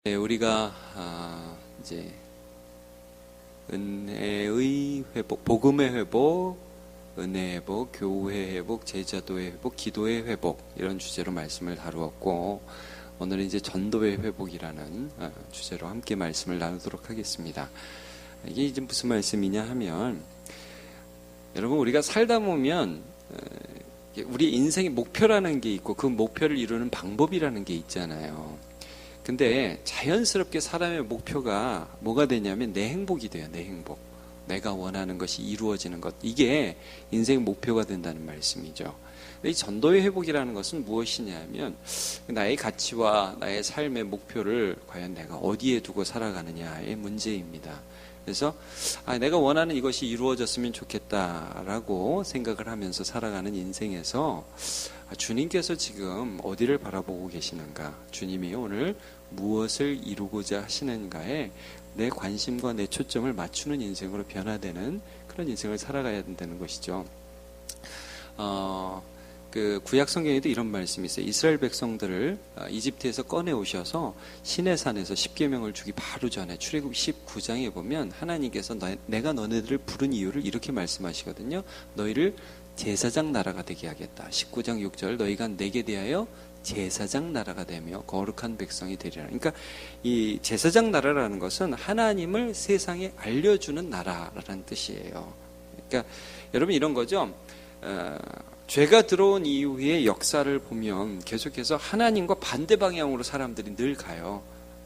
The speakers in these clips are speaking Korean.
네, 우리가 이제 은혜의 회복, 복음의 회복, 은혜의 회복, 교회의 회복, 제자도의 회복, 기도의 회복 이런 주제로 말씀을 다루었고 오늘은 이제 전도의 회복이라는 주제로 함께 말씀을 나누도록 하겠습니다. 이게 이제 무슨 말씀이냐 하면 여러분 우리가 살다 보면 우리 인생의 목표라는 게 있고 그 목표를 이루는 방법이라는 게 있잖아요. 근데 자연스럽게 사람의 목표가 뭐가 되냐면 내 행복이 돼요. 내 행복. 내가 원하는 것이 이루어지는 것. 이게 인생의 목표가 된다는 말씀이죠. 이 전도의 회복이라는 것은 무엇이냐면 나의 가치와 나의 삶의 목표를 과연 내가 어디에 두고 살아가느냐의 문제입니다. 그래서 내가 원하는 이것이 이루어졌으면 좋겠다라고 생각을 하면서 살아가는 인생에서 주님께서 지금 어디를 바라보고 계시는가, 주님이 오늘 무엇을 이루고자 하시는가에 내 관심과 내 초점을 맞추는 인생으로 변화되는 그런 인생을 살아가야 된다는 것이죠. 그 구약 성경에도 이런 말씀이 있어요. 이스라엘 백성들을 이집트에서 꺼내 오셔서 시내산에서 십계명을 주기 바로 전에 출애굽 19장에 보면 하나님께서 내가 너네들을 부른 이유를 이렇게 말씀하시거든요. 너희를 제사장 나라가 되게 하겠다. 19장 6절 너희가 내게 대하여 제사장 나라가 되며 거룩한 백성이 되리라. 그러니까 이 제사장 나라라는 것은 하나님을 세상에 알려주는 나라라는 뜻이에요. 그러니까 여러분 이런 거죠. 죄가 들어온 이후의 역사를 보면 계속해서 하나님과 반대 방향으로 사람들이 늘 가요.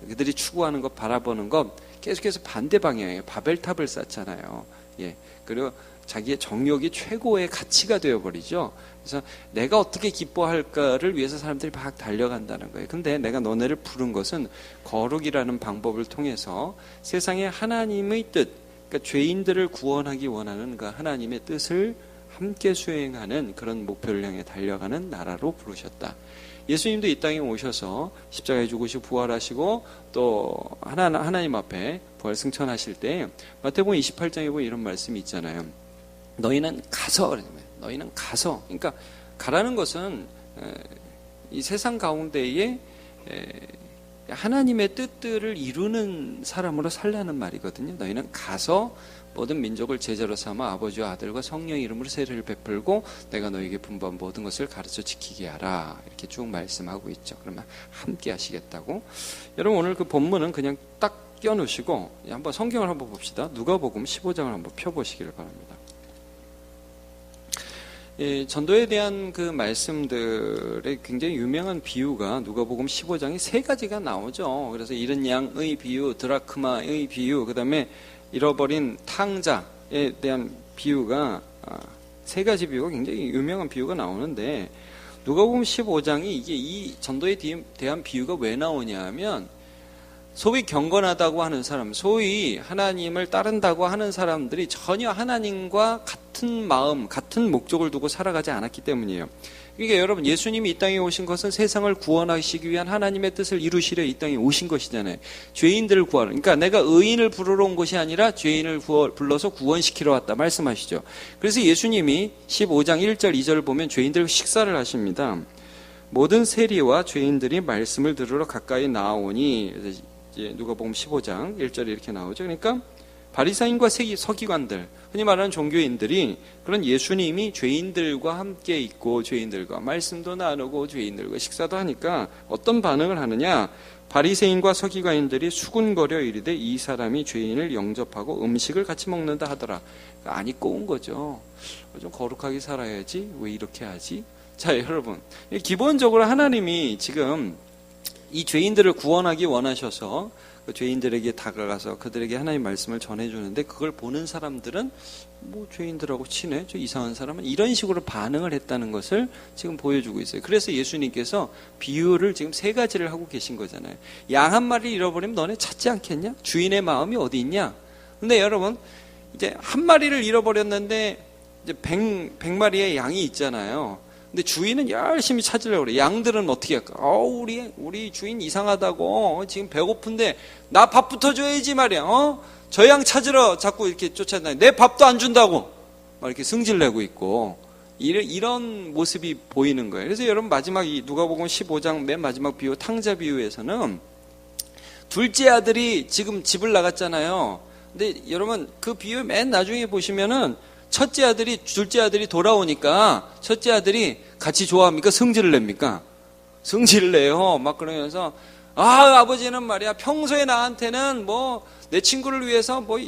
그들이 추구하는 것, 바라보는 것 계속해서 반대 방향이에요. 바벨탑을 쌓잖아요. 예. 그리고 자기의 정욕이 최고의 가치가 되어버리죠. 그래서 내가 어떻게 기뻐할까를 위해서 사람들이 막 달려간다는 거예요. 근데 내가 너네를 부른 것은 거룩이라는 방법을 통해서 세상에 하나님의 뜻, 그러니까 죄인들을 구원하기 원하는 그 하나님의 뜻을 함께 수행하는 그런 목표를 향해 달려가는 나라로 부르셨다. 예수님도 이 땅에 오셔서 십자가에 죽으시고 부활하시고 또 하나님 앞에 부활 승천하실 때 마태복음 28장에 보면 이런 말씀이 있잖아요. 너희는 가서, 너희는 가서. 그러니까 가라는 것은 이 세상 가운데에 하나님의 뜻들을 이루는 사람으로 살라는 말이거든요. 너희는 가서 모든 민족을 제자로 삼아 아버지와 아들과 성령의 이름으로 세례를 베풀고 내가 너희에게 분부한 모든 것을 가르쳐 지키게 하라. 이렇게 쭉 말씀하고 있죠. 그러면 함께 하시겠다고. 여러분 오늘 그 본문은 그냥 딱 껴놓으시고 한번 성경을 한번 봅시다. 누가복음 15장을 한번 펴보시기를 바랍니다. 전도에 대한 그 말씀들의 굉장히 유명한 비유가 누가복음 15장에 세 가지가 나오죠. 그래서 잃은 양의 비유, 드라크마의 비유, 그 다음에 잃어버린 탕자에 대한 비유가 세 가지 비유가 굉장히 유명한 비유가 나오는데 누가복음 15장이 이게 이 전도에 대한 비유가 왜 나오냐 하면 소위 경건하다고 하는 사람, 소위 하나님을 따른다고 하는 사람들이 전혀 하나님과 같은 마음, 같은 목적을 두고 살아가지 않았기 때문이에요. 그러니까 여러분 예수님이 이 땅에 오신 것은 세상을 구원하시기 위한 하나님의 뜻을 이루시려 이 땅에 오신 것이잖아요. 죄인들을 구하러. 그러니까 내가 의인을 부르러 온 것이 아니라 죄인을 불러서 구원시키러 왔다 말씀하시죠. 그래서 예수님이 15장 1절 2절을 보면 죄인들 식사를 하십니다. 모든 세리와 죄인들이 말씀을 들으러 가까이 나오니 이제 누가복음 15장 1절에 이렇게 나오죠. 그러니까 바리사인과 서기관들, 흔히 말하는 종교인들이 그런 예수님이 죄인들과 함께 있고 죄인들과 말씀도 나누고 죄인들과 식사도 하니까 어떤 반응을 하느냐? 바리새인과 서기관인들이 수군거려 이르되 이 사람이 죄인을 영접하고 음식을 같이 먹는다 하더라. 안이 꼬운 거죠. 좀 거룩하게 살아야지 왜 이렇게 하지? 자 여러분 기본적으로 하나님이 지금 이 죄인들을 구원하기 원하셔서 그 죄인들에게 다가가서 그들에게 하나님의 말씀을 전해주는데 그걸 보는 사람들은 뭐 죄인들하고 친해? 저 이상한 사람은? 이런 식으로 반응을 했다는 것을 지금 보여주고 있어요. 그래서 예수님께서 비유를 지금 세 가지를 하고 계신 거잖아요. 양 한 마리를 잃어버리면 너네 찾지 않겠냐? 주인의 마음이 어디 있냐? 근데 여러분 이제 한 마리를 잃어버렸는데 이제 100마리의 양이 있잖아요. 근데 주인은 열심히 찾으려고 그래. 양들은 어떻게 할까? 우리 주인 이상하다고. 지금 배고픈데 나 밥부터 줘야지 말이야. 저 양 찾으러 자꾸 이렇게 쫓아다니. 내 밥도 안 준다고. 막 이렇게 승질내고 있고. 이런 모습이 보이는 거예요. 그래서 여러분 마지막 이 누가복음 15장 맨 마지막 비유 탕자 비유에서는 둘째 아들이 지금 집을 나갔잖아요. 근데 여러분 그 비유 맨 나중에 보시면은 첫째 아들이 둘째 아들이 돌아오니까 첫째 아들이 같이 좋아합니까? 성질을 냅니까? 성질을 내요. 막 그러면서 아버지는 말이야 평소에 나한테는 뭐 내 친구를 위해서 뭐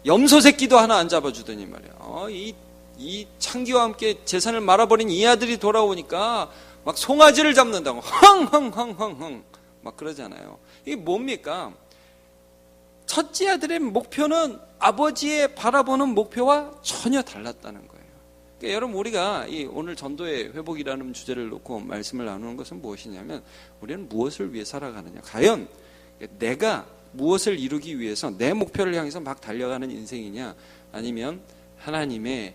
염소 새끼도 하나 안 잡아주더니 말이야. 이 창기와 함께 재산을 말아버린 이 아들이 돌아오니까 막 송아지를 잡는다고 흥흥흥흥흥 막 그러잖아요. 이게 뭡니까? 첫째 아들의 목표는 아버지의 바라보는 목표와 전혀 달랐다는 거예요. 그러니까 여러분 우리가 이 오늘 전도의 회복이라는 주제를 놓고 말씀을 나누는 것은 무엇이냐면 우리는 무엇을 위해 살아가느냐. 과연 내가 무엇을 이루기 위해서 내 목표를 향해서 막 달려가는 인생이냐, 아니면 하나님의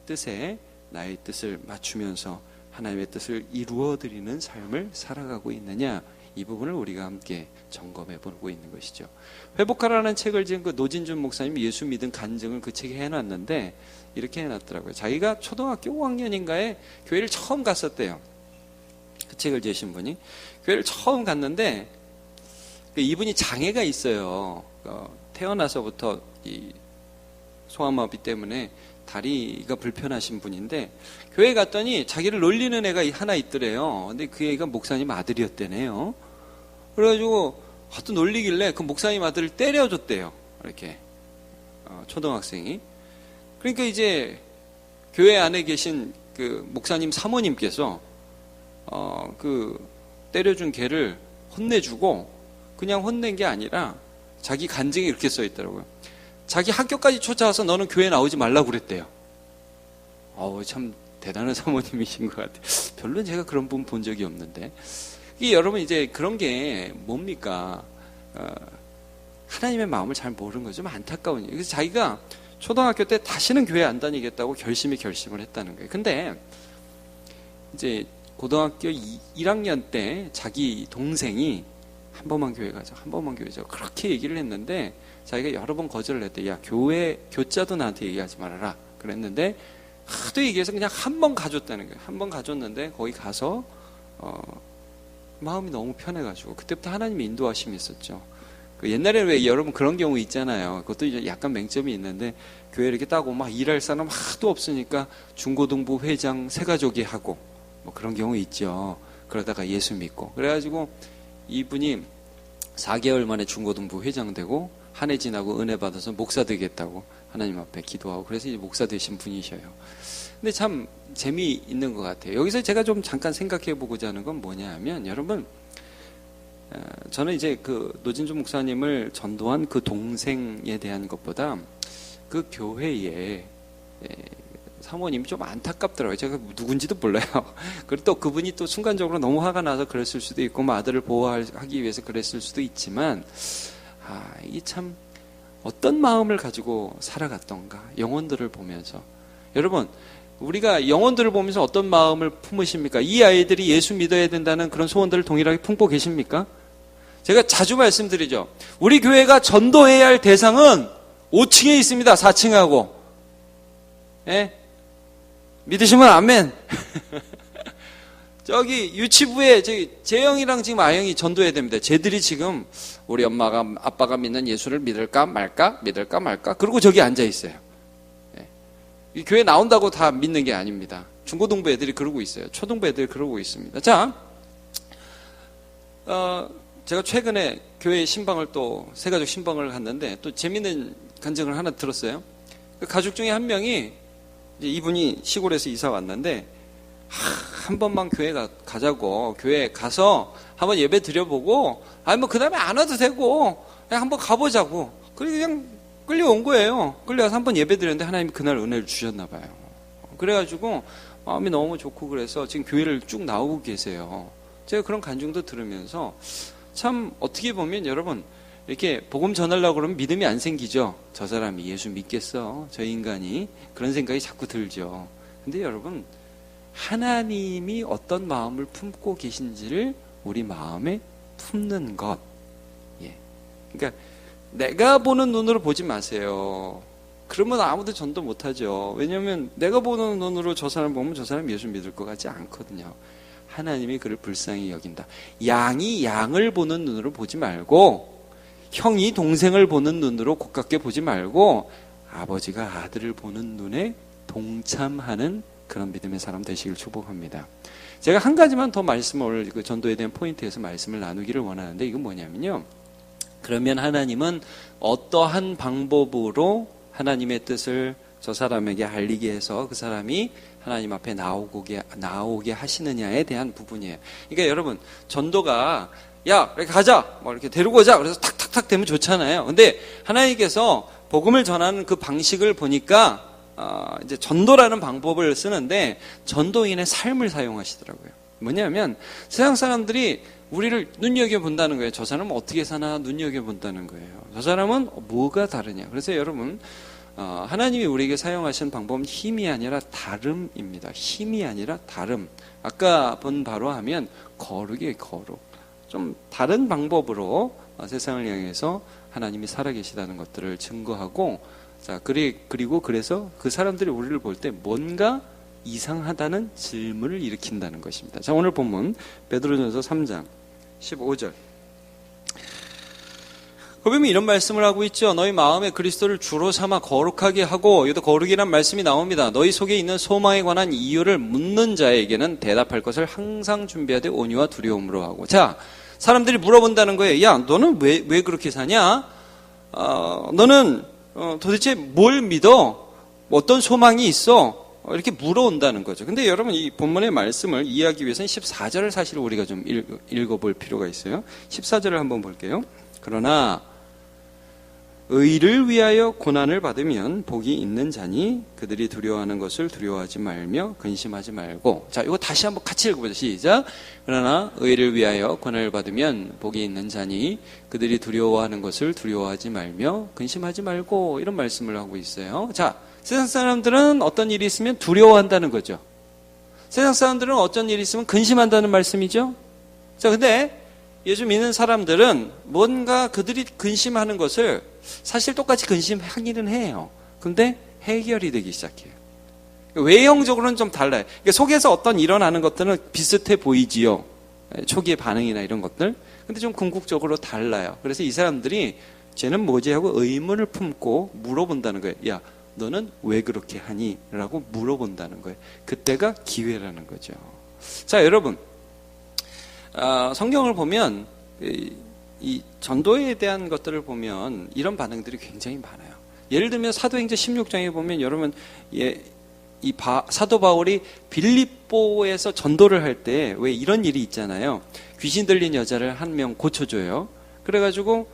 뜻에 나의 뜻을 맞추면서 하나님의 뜻을 이루어드리는 삶을 살아가고 있느냐, 이 부분을 우리가 함께 점검해 보고 있는 것이죠. 회복하라는 책을 지은 그 노진준 목사님 예수 믿음 간증을 그 책에 해놨는데 이렇게 해놨더라고요. 자기가 초등학교 5학년인가에 교회를 처음 갔었대요. 그 책을 지으신 분이 교회를 처음 갔는데 이분이 장애가 있어요. 태어나서부터 이 소아마비 때문에 다리가 불편하신 분인데 교회 갔더니 자기를 놀리는 애가 하나 있더래요. 근데 그 애가 목사님 아들이었대네요. 그래가지고 하도 놀리길래 그 목사님 아들을 때려줬대요. 이렇게 초등학생이. 그러니까 이제 교회 안에 계신 그 목사님 사모님께서 그 때려준 걔를 혼내주고, 그냥 혼낸 게 아니라 자기 간증에 이렇게 써 있더라고요. 자기 학교까지 쫓아와서 너는 교회 나오지 말라고 그랬대요. 참 대단한 사모님이신 것 같아요. 별로 제가 그런 분 본 적이 없는데. 이게 여러분 이제 그런 게 뭡니까? 하나님의 마음을 잘 모르는 거죠. 좀 안타까운 일이에요. 그래서 자기가 초등학교 때 다시는 교회 안 다니겠다고 결심을 했다는 거예요. 근데 이제 고등학교 1학년 때 자기 동생이 한 번만 교회 가자, 한 번만 교회 가자 그렇게 얘기를 했는데 자기가 여러 번 거절을 했대. 야, 교자도 나한테 얘기하지 말아라 그랬는데 하도 얘기해서 그냥 한 번 가줬다는 거예요. 한 번 가줬는데 거기 가서 마음이 너무 편해가지고 그때부터 하나님의 인도하심이 있었죠. 옛날에 왜 여러분 그런 경우 있잖아요. 그것도 이제 약간 맹점이 있는데 교회 이렇게 따고 막 일할 사람 하도 없으니까 중고등부 회장 새가족이 하고 뭐 그런 경우 있죠. 그러다가 예수 믿고 그래가지고 이분이 4개월 만에 중고등부 회장 되고 한 해 지나고 은혜 받아서 목사 되겠다고 하나님 앞에 기도하고 그래서 이제 목사 되신 분이셔요. 근데 참 재미있는 것 같아요. 여기서 제가 좀 잠깐 생각해 보고자 하는 건 뭐냐 하면 여러분 저는 이제 그 노진주 목사님을 전도한 그 동생에 대한 것보다 그 교회에 사모님이 좀 안타깝더라고요. 제가 누군지도 몰라요. 그리고 또 그분이 또 순간적으로 너무 화가 나서 그랬을 수도 있고 뭐 아들을 보호하기 위해서 그랬을 수도 있지만 이게 참 어떤 마음을 가지고 살아갔던가 영혼들을 보면서 여러분 우리가 영혼들을 보면서 어떤 마음을 품으십니까? 이 아이들이 예수 믿어야 된다는 그런 소원들을 동일하게 품고 계십니까? 제가 자주 말씀드리죠. 우리 교회가 전도해야 할 대상은 5층에 있습니다. 4층하고. 예? 믿으시면 아멘. 저기 유치부에 저기 재영이랑 지금 아영이 전도해야 됩니다. 쟤들이 지금 우리 엄마가 아빠가 믿는 예수를 믿을까 말까 그러고 저기 앉아 있어요. 예. 이 교회 나온다고 다 믿는 게 아닙니다. 중고등부 애들이 그러고 있어요. 초등부 애들이 그러고 있습니다. 자, 제가 최근에 교회 신방을 또 새가족 신방을 갔는데 또 재밌는 간증을 하나 들었어요. 그 가족 중에 한 명이 이제 이분이 시골에서 이사 왔는데 한 번만 교회 가자고 교회 가서 한번 예배 드려보고 뭐 그 다음에 안 와도 되고 그냥 한번 가보자고 그냥 끌려온 거예요. 끌려와서 한번 예배 드렸는데 하나님이 그날 은혜를 주셨나 봐요. 그래가지고 마음이 너무 좋고 그래서 지금 교회를 쭉 나오고 계세요. 제가 그런 간증도 들으면서 참 어떻게 보면 여러분 이렇게 복음 전하려고 그러면 믿음이 안 생기죠. 저 사람이 예수 믿겠어? 저 인간이 그런 생각이 자꾸 들죠. 근데 여러분 하나님이 어떤 마음을 품고 계신지를 우리 마음에 품는 것. 예. 그러니까 내가 보는 눈으로 보지 마세요. 그러면 아무도 전도 못하죠. 왜냐하면 내가 보는 눈으로 저 사람 보면 저 사람 예수 믿을 것 같지 않거든요. 하나님이 그를 불쌍히 여긴다. 양이 양을 보는 눈으로 보지 말고 형이 동생을 보는 눈으로 고깝게 보지 말고 아버지가 아들을 보는 눈에 동참하는 그런 믿음의 사람 되시길 축복합니다. 제가 한 가지만 더 말씀을 그 전도에 대한 포인트에서 말씀을 나누기를 원하는데 이건 뭐냐면요. 그러면 하나님은 어떠한 방법으로 하나님의 뜻을 저 사람에게 알리게 해서 그 사람이 하나님 앞에 나오게 하시느냐에 대한 부분이에요. 그러니까 여러분, 전도가 야, 이렇게 가자, 뭐 이렇게 데리고 오자. 그래서 탁탁탁 되면 좋잖아요. 근데 하나님께서 복음을 전하는 그 방식을 보니까 이제 전도라는 방법을 쓰는데 전도인의 삶을 사용하시더라고요. 뭐냐면 세상 사람들이 우리를 눈여겨본다는 거예요. 저 사람은 어떻게 사나 눈여겨본다는 거예요. 저 사람은 뭐가 다르냐. 그래서 여러분, 하나님이 우리에게 사용하신 방법은 힘이 아니라 다름입니다. 힘이 아니라 다름. 아까 본 바로 하면 거룩이에요. 거룩. 좀 다른 방법으로 세상을 향해서 하나님이 살아계시다는 것들을 증거하고, 자, 그리고 그래서 그 사람들이 우리를 볼 때 뭔가 이상하다는 질문을 일으킨다는 것입니다. 자, 오늘 본문 베드로전서 3장 15절. 보면 이런 말씀을 하고 있죠. 너희 마음에 그리스도를 주로 삼아 거룩하게 하고, 여기도 거룩이란 말씀이 나옵니다. 너희 속에 있는 소망에 관한 이유를 묻는 자에게는 대답할 것을 항상 준비하되 온유와 두려움으로 하고. 자, 사람들이 물어본다는 거예요. 야, 너는 왜 그렇게 사냐? 너는 도대체 뭘 믿어? 어떤 소망이 있어? 이렇게 물어온다는 거죠. 근데 여러분, 이 본문의 말씀을 이해하기 위해서는 14절을 사실 우리가 좀 읽어볼 필요가 있어요. 14절을 한번 볼게요. 그러나 의를 위하여 고난을 받으면 복이 있는 자니 그들이 두려워하는 것을 두려워하지 말며 근심하지 말고. 자, 이거 다시 한번 같이 읽어보죠. 시작. 그러나 의를 위하여 고난을 받으면 복이 있는 자니 그들이 두려워하는 것을 두려워하지 말며 근심하지 말고. 이런 말씀을 하고 있어요. 자, 세상 사람들은 어떤 일이 있으면 두려워한다는 거죠. 세상 사람들은 어떤 일이 있으면 근심한다는 말씀이죠. 자, 근데 예수 믿는 사람들은 뭔가 그들이 근심하는 것을 사실 똑같이 근심하기는 해요. 근데 해결이 되기 시작해요. 외형적으로는 좀 달라요. 그러니까 속에서 어떤 일어나는 것들은 비슷해 보이지요. 초기의 반응이나 이런 것들. 근데 좀 궁극적으로 달라요. 그래서 이 사람들이 쟤는 뭐지 하고 의문을 품고 물어본다는 거예요. 야, 너는 왜 그렇게 하니? 라고 물어본다는 거예요. 그때가 기회라는 거죠. 자, 여러분, 성경을 보면 이 전도에 대한 것들을 보면 이런 반응들이 굉장히 많아요. 예를 들면 사도행전 16장에 보면 여러분, 사도 바울이 빌립보에서 전도를 할 때 왜 이런 일이 있잖아요. 귀신 들린 여자를 한 명 고쳐줘요. 그래가지고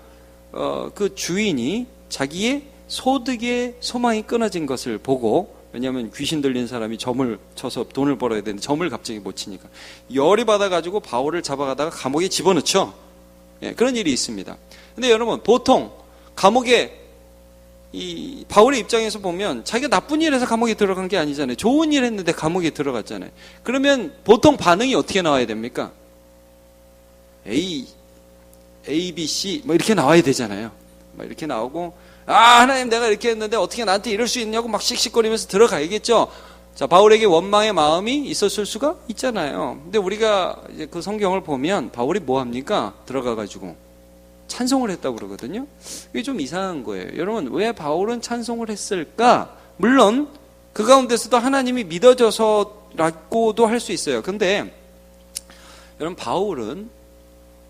그 주인이 자기의 소득의 소망이 끊어진 것을 보고, 왜냐하면 귀신 들린 사람이 점을 쳐서 돈을 벌어야 되는데 점을 갑자기 못 치니까 열이 받아가지고 바울을 잡아가다가 감옥에 집어넣죠. 예, 그런 일이 있습니다. 근데 여러분, 보통 감옥에 이 바울의 입장에서 보면 자기가 나쁜 일 해서 감옥에 들어간 게 아니잖아요. 좋은 일 했는데 감옥에 들어갔잖아요. 그러면 보통 반응이 어떻게 나와야 됩니까? A, B, C 뭐 이렇게 나와야 되잖아요. 뭐 이렇게 나오고, 하나님 내가 이렇게 했는데 어떻게 나한테 이럴 수 있냐고 막 씩씩거리면서 들어가야겠죠. 자, 바울에게 원망의 마음이 있었을 수가 있잖아요. 근데 우리가 이제 그 성경을 보면 바울이 뭐 합니까? 들어가가지고 찬송을 했다고 그러거든요. 이게 좀 이상한 거예요. 여러분, 왜 바울은 찬송을 했을까? 물론 그 가운데서도 하나님이 믿어져서라고도 할 수 있어요. 근데 여러분, 바울은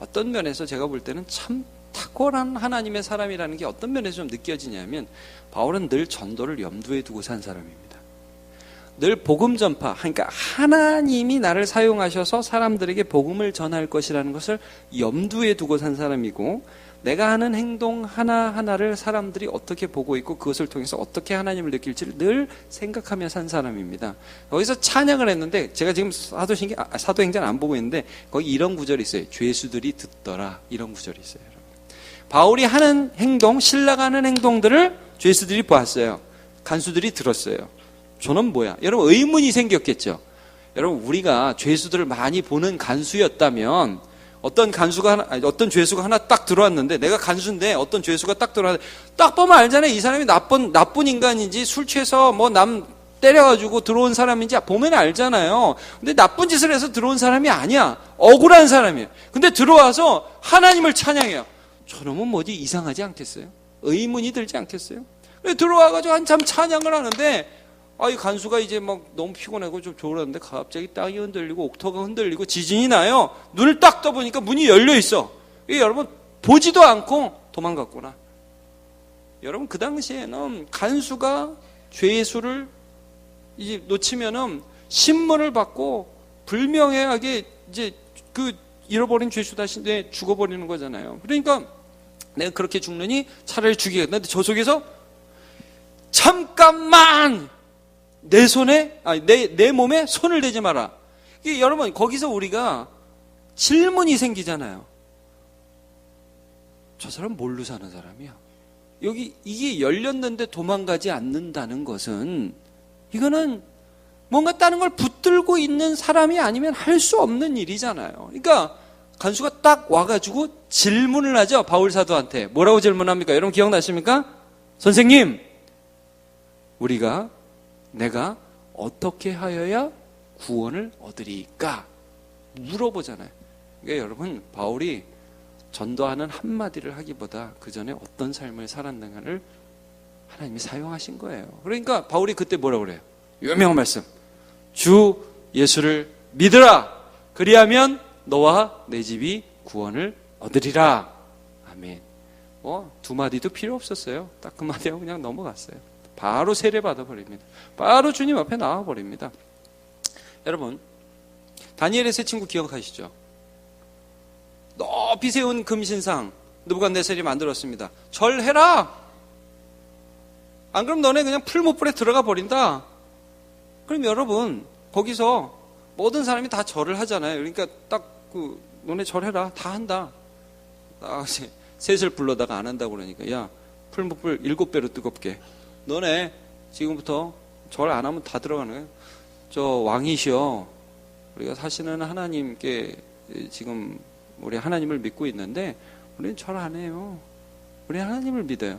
어떤 면에서 제가 볼 때는 참 탁월한 하나님의 사람이라는 게 어떤 면에서 좀 느껴지냐면, 바울은 늘 전도를 염두에 두고 산 사람입니다. 늘 복음 전파, 그러니까 하나님이 나를 사용하셔서 사람들에게 복음을 전할 것이라는 것을 염두에 두고 산 사람이고, 내가 하는 행동 하나하나를 사람들이 어떻게 보고 있고 그것을 통해서 어떻게 하나님을 느낄지를 늘 생각하며 산 사람입니다. 거기서 찬양을 했는데, 제가 지금 사도행전 안 보고 있는데 거기 이런 구절이 있어요. 죄수들이 듣더라, 이런 구절이 있어요. 바울이 하는 행동, 신라가 하는 행동들을 죄수들이 봤어요. 간수들이 들었어요. 저는 뭐야? 여러분, 의문이 생겼겠죠. 여러분, 우리가 죄수들을 많이 보는 간수였다면, 어떤 죄수가 하나 딱 들어왔는데, 내가 간수인데 어떤 죄수가 딱 들어왔는데, 딱 보면 알잖아요. 이 사람이 나쁜 인간인지, 술 취해서 뭐 남 때려가지고 들어온 사람인지 보면 알잖아요. 근데 나쁜 짓을 해서 들어온 사람이 아니야. 억울한 사람이에요. 근데 들어와서 하나님을 찬양해요. 저놈은 뭐지 이상하지 않겠어요? 의문이 들지 않겠어요? 들어와가지고 한참 찬양을 하는데 이 간수가 이제 막 너무 피곤하고 좀 졸았는데 갑자기 땅이 흔들리고 옥토가 흔들리고 지진이 나요. 눈을 딱 떠보니까 문이 열려 있어. 여러분 보지도 않고 도망갔구나. 여러분 그 당시에는 간수가 죄의 수를 이제 놓치면은 신문을 받고 불명예하게 이제 그 잃어버린 죄수 대신에 죽어버리는 거잖아요. 그러니까 내가 그렇게 죽느니 차라리 죽이겠다. 근데 저 속에서 잠깐만 내 손에 내 몸에 손을 대지 마라. 이게 여러분 거기서 우리가 질문이 생기잖아요. 저 사람 뭘로 사는 사람이야? 여기 이게 열렸는데 도망가지 않는다는 것은 이거는 뭔가 다른 걸 붙들고 있는 사람이 아니면 할 수 없는 일이잖아요. 그러니까 간수가 딱 와가지고 질문을 하죠. 바울 사도한테 뭐라고 질문합니까? 여러분 기억나십니까? 선생님, 내가 어떻게 하여야 구원을 얻으리까? 물어보잖아요. 그러니까 여러분 바울이 전도하는 한마디를 하기보다 그 전에 어떤 삶을 살았는가를 하나님이 사용하신 거예요. 그러니까 바울이 그때 뭐라고 그래요? 유명한 말씀. 주 예수를 믿으라. 그리하면 너와 내 집이 구원을 얻으리라. 아멘. 두 마디도 필요 없었어요. 딱 그 마디하고 그냥 넘어갔어요. 바로 세례 받아버립니다. 바로 주님 앞에 나와버립니다. 여러분 다니엘의 세 친구 기억하시죠? 높이 세운 금신상 느부갓네살이 만들었습니다. 절해라. 안 그럼 너네 그냥 풀무불에 들어가 버린다. 그럼 여러분 거기서 모든 사람이 다 절을 하잖아요. 그러니까 딱 너네 절해라. 다 한다. 셋을 불러다가 안 한다고 그러니까 야 풀무불 7배로 뜨겁게 너네 지금부터 절 안 하면 다 들어가는 거예요. 저 왕이시여, 우리가 사실은 하나님께 지금 우리 하나님을 믿고 있는데 우리는 절 안 해요. 우리 하나님을 믿어요.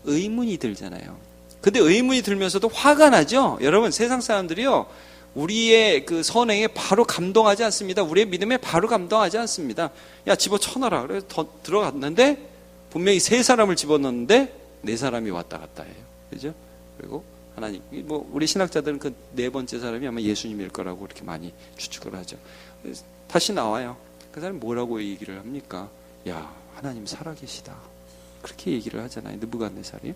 의문이 들잖아요. 근데 의문이 들면서도 화가 나죠. 여러분 세상 사람들이요 우리의 그 선행에 바로 감동하지 않습니다. 우리의 믿음에 바로 감동하지 않습니다. 야 집어쳐놔라. 그래서 들어갔는데 분명히 3사람을 집어넣는데 4사람이 왔다 갔다 해요. 그죠? 그리고 하나님 우리 신학자들은 그 4번째 사람이 아마 예수님일 거라고 그렇게 많이 추측을 하죠. 다시 나와요. 그 사람이 뭐라고 얘기를 합니까? 야 하나님 살아계시다. 그렇게 얘기를 하잖아요. 느부갓네살이.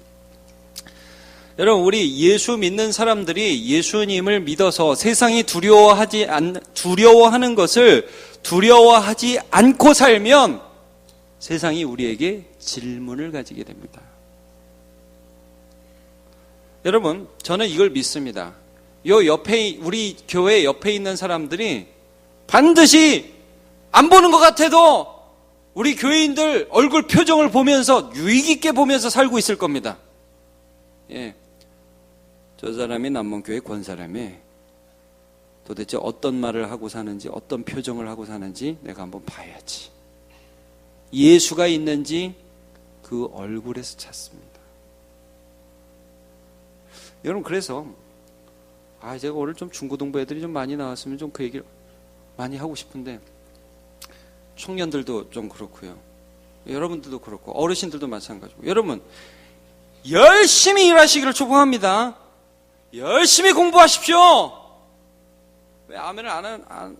여러분 우리 예수 믿는 사람들이 예수님을 믿어서 세상이 두려워하는 것을 두려워하지 않고 살면 세상이 우리에게 질문을 가지게 됩니다. 여러분 저는 이걸 믿습니다. 우리 교회 옆에 있는 사람들이 반드시 안 보는 것 같아도 우리 교회인들 얼굴 표정을 보면서 유익 있게 보면서 살고 있을 겁니다. 예. 저 사람이 남문교회 권사람이 도대체 어떤 말을 하고 사는지 어떤 표정을 하고 사는지 내가 한번 봐야지. 예수가 있는지 그 얼굴에서 찾습니다. 여러분 그래서 제가 오늘 좀 중고등부 애들이 좀 많이 나왔으면 좀 그 얘기를 많이 하고 싶은데 청년들도 좀 그렇고요. 여러분들도 그렇고 어르신들도 마찬가지고 여러분 열심히 일하시기를 축복합니다. 열심히 공부하십시오. 왜 아멘을 안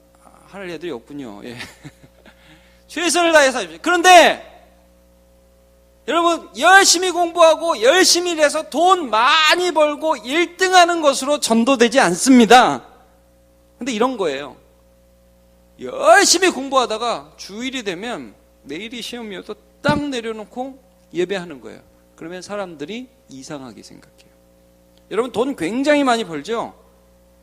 하는 애들이 없군요. 예. 최선을 다해서 하십시오. 그런데 여러분 열심히 공부하고 열심히 일해서 돈 많이 벌고 1등하는 것으로 전도되지 않습니다. 근데 이런 거예요. 열심히 공부하다가 주일이 되면 내일이 시험이어도 딱 내려놓고 예배하는 거예요. 그러면 사람들이 이상하게 생각해요. 여러분 돈 굉장히 많이 벌죠?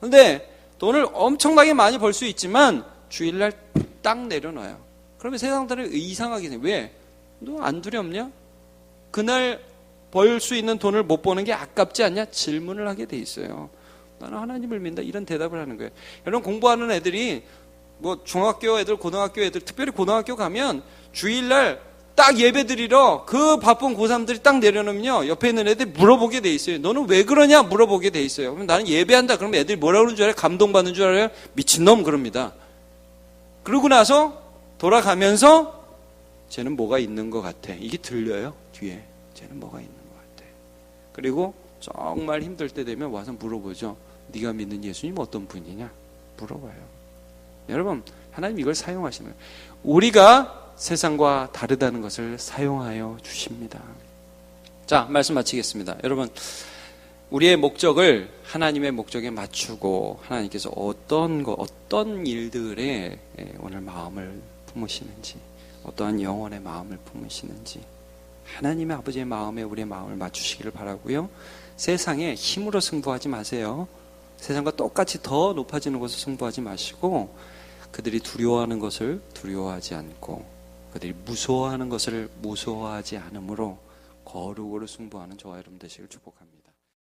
근데 돈을 엄청나게 많이 벌 수 있지만 주일날 딱 내려놔요. 그러면 세상들을 이상하게 생각해요. 왜? 너 안 두렵냐? 그날 벌 수 있는 돈을 못 버는 게 아깝지 않냐? 질문을 하게 돼 있어요. 나는 하나님을 믿는다. 이런 대답을 하는 거예요. 여러분 공부하는 애들이 중학교 애들, 고등학교 애들, 특별히 고등학교 가면 주일날 딱 예배 드리러 그 바쁜 고3들이 딱 내려놓으면요 옆에 있는 애들이 물어보게 돼 있어요. 너는 왜 그러냐? 물어보게 돼 있어요. 그럼 나는 예배한다. 그러면 애들이 뭐라고 그러는 줄 알아요? 감동받는 줄 알아요? 미친놈 그럽니다. 그러고 나서 돌아가면서 쟤는 뭐가 있는 것 같아. 이게 들려요, 뒤에. 쟤는 뭐가 있는 것 같아. 그리고 정말 힘들 때 되면 와서 물어보죠. 네가 믿는 예수님 어떤 분이냐? 물어봐요. 여러분, 하나님 이걸 사용하시는 거예요. 우리가 세상과 다르다는 것을 사용하여 주십니다. 자, 말씀 마치겠습니다. 여러분, 우리의 목적을 하나님의 목적에 맞추고 하나님께서 어떤 일들에 오늘 마음을 품으시는지, 어떠한 영혼의 마음을 품으시는지 하나님의 아버지의 마음에 우리의 마음을 맞추시기를 바라고요. 세상에 힘으로 승부하지 마세요. 세상과 똑같이 더 높아지는 것을 승부하지 마시고 그들이 두려워하는 것을 두려워하지 않고 그들이 무서워하는 것을 무서워하지 않으므로 거룩으로 승부하는 저와 여러분 되시길 축복합니다.